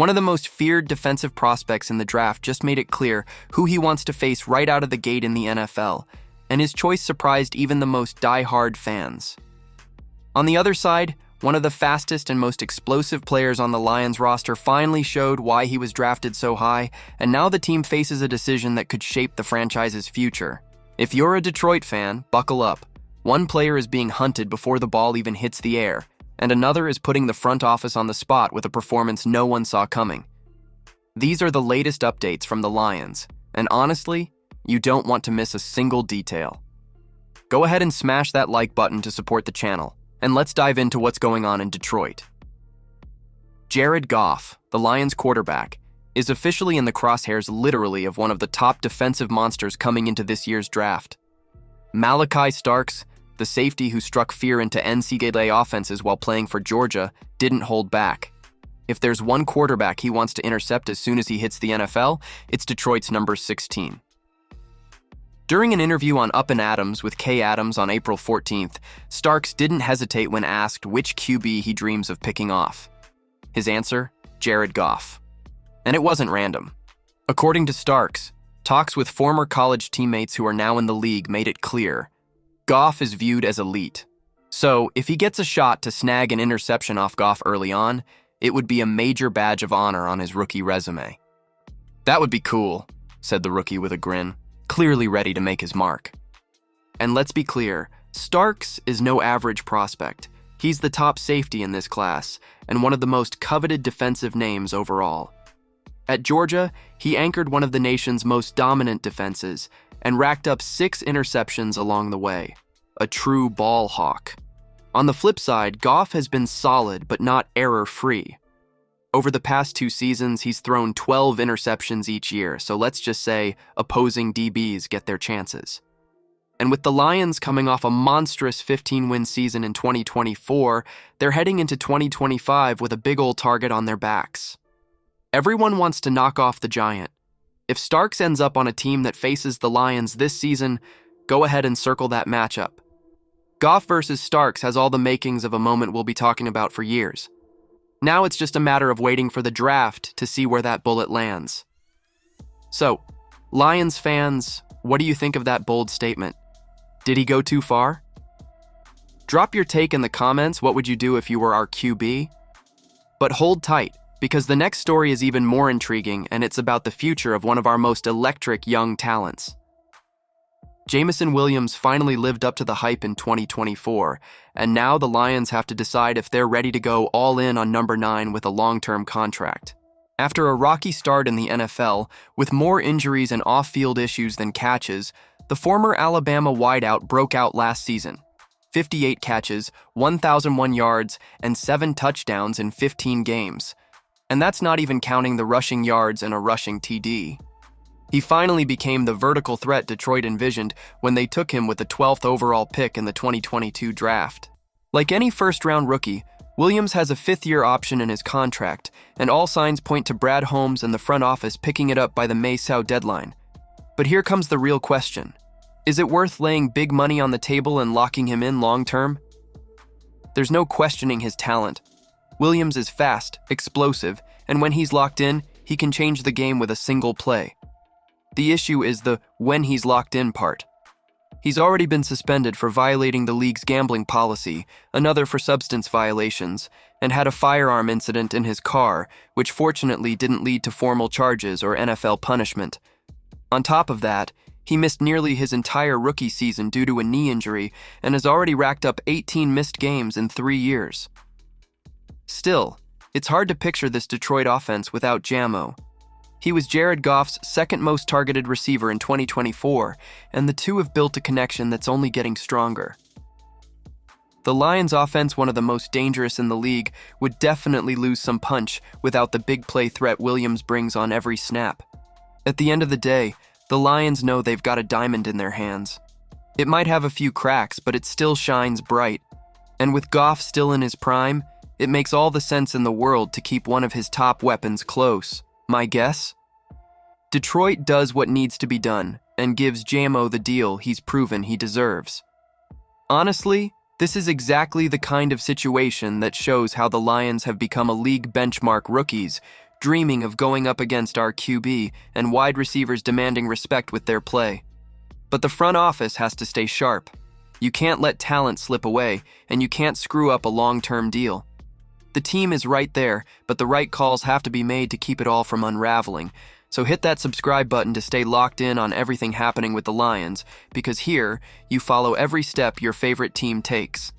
One of the most feared defensive prospects in the draft just made it clear who he wants to face right out of the gate in the NFL, and his choice surprised even the most die-hard fans. On the other side, one of the fastest and most explosive players on the Lions roster finally showed why he was drafted so high, and now the team faces a decision that could shape the franchise's future. If you're a Detroit fan, buckle up. One player is being hunted before the ball even hits the air, and another is putting the front office on the spot with a performance no one saw coming. These are the latest updates from the Lions, and honestly, you don't want to miss a single detail. Go ahead and smash that like button to support the channel, and let's dive into what's going on in Detroit. Jared Goff, the Lions quarterback, is officially in the crosshairs literally of one of the top defensive monsters coming into this year's draft. Malachi Starks, the safety who struck fear into NCAA offenses while playing for Georgia, didn't hold back. If there's one quarterback he wants to intercept as soon as he hits the NFL, it's Detroit's number 16. During an interview on Up and Adams with Kay Adams on April 14th, Starks didn't hesitate when asked which QB he dreams of picking off. His answer? Jared Goff. And it wasn't random. According to Starks, talks with former college teammates who are now in the league made it clear. Goff is viewed as elite. So, if he gets a shot to snag an interception off Goff early on, it would be a major badge of honor on his rookie resume. That would be cool, said the rookie with a grin, clearly ready to make his mark. And let's be clear, Starks is no average prospect. He's the top safety in this class, and one of the most coveted defensive names overall. At Georgia, he anchored one of the nation's most dominant defenses and racked up 6 interceptions along the way. A true ball hawk. On the flip side, Goff has been solid but not error-free. Over the past 2 seasons, he's thrown 12 interceptions each year, so let's just say opposing DBs get their chances. And with the Lions coming off a monstrous 15-win season in 2024, they're heading into 2025 with a big old target on their backs. Everyone wants to knock off the giant. If Starks ends up on a team that faces the Lions this season, go ahead and circle that matchup. Goff versus Starks has all the makings of a moment we'll be talking about for years. Now it's just a matter of waiting for the draft to see where that bullet lands. So, Lions fans, what do you think of that bold statement? Did he go too far? Drop your take in the comments. What would you do if you were our QB? But hold tight, because the next story is even more intriguing, and it's about the future of one of our most electric young talents. Jameson Williams finally lived up to the hype in 2024, and now the Lions have to decide if they're ready to go all in on number 9 with a long-term contract. After a rocky start in the NFL, with more injuries and off-field issues than catches, the former Alabama wideout broke out last season. 58 catches, 1,001 yards, and 7 touchdowns in 15 games. And that's not even counting the rushing yards and a rushing TD. He finally became the vertical threat Detroit envisioned when they took him with the 12th overall pick in the 2022 draft. Like any first-round rookie, Williams has a 5th-year option in his contract, and all signs point to Brad Holmes and the front office picking it up by the May 2 deadline. But here comes the real question. Is it worth laying big money on the table and locking him in long-term? There's no questioning his talent. Williams is fast, explosive, and when he's locked in, he can change the game with a single play. The issue is the when he's locked in part. He's already been suspended for violating the league's gambling policy, another for substance violations, and had a firearm incident in his car, which fortunately didn't lead to formal charges or NFL punishment. On top of that, he missed nearly his entire rookie season due to a knee injury and has already racked up 18 missed games in 3 years. Still, it's hard to picture this Detroit offense without Jamo. He was Jared Goff's second most targeted receiver in 2024, and the two have built a connection that's only getting stronger. The Lions' offense, one of the most dangerous in the league, would definitely lose some punch without the big play threat Williams brings on every snap. At the end of the day, the Lions know they've got a diamond in their hands. It might have a few cracks, but it still shines bright. And with Goff still in his prime, it makes all the sense in the world to keep one of his top weapons close. My guess? Detroit does what needs to be done and gives Jamo the deal he's proven he deserves. Honestly, this is exactly the kind of situation that shows how the Lions have become a league benchmark rookies, dreaming of going up against our QB and wide receivers demanding respect with their play. But the front office has to stay sharp. You can't let talent slip away, and you can't screw up a long-term deal. The team is right there, but the right calls have to be made to keep it all from unraveling. So hit that subscribe button to stay locked in on everything happening with the Lions, because here, you follow every step your favorite team takes.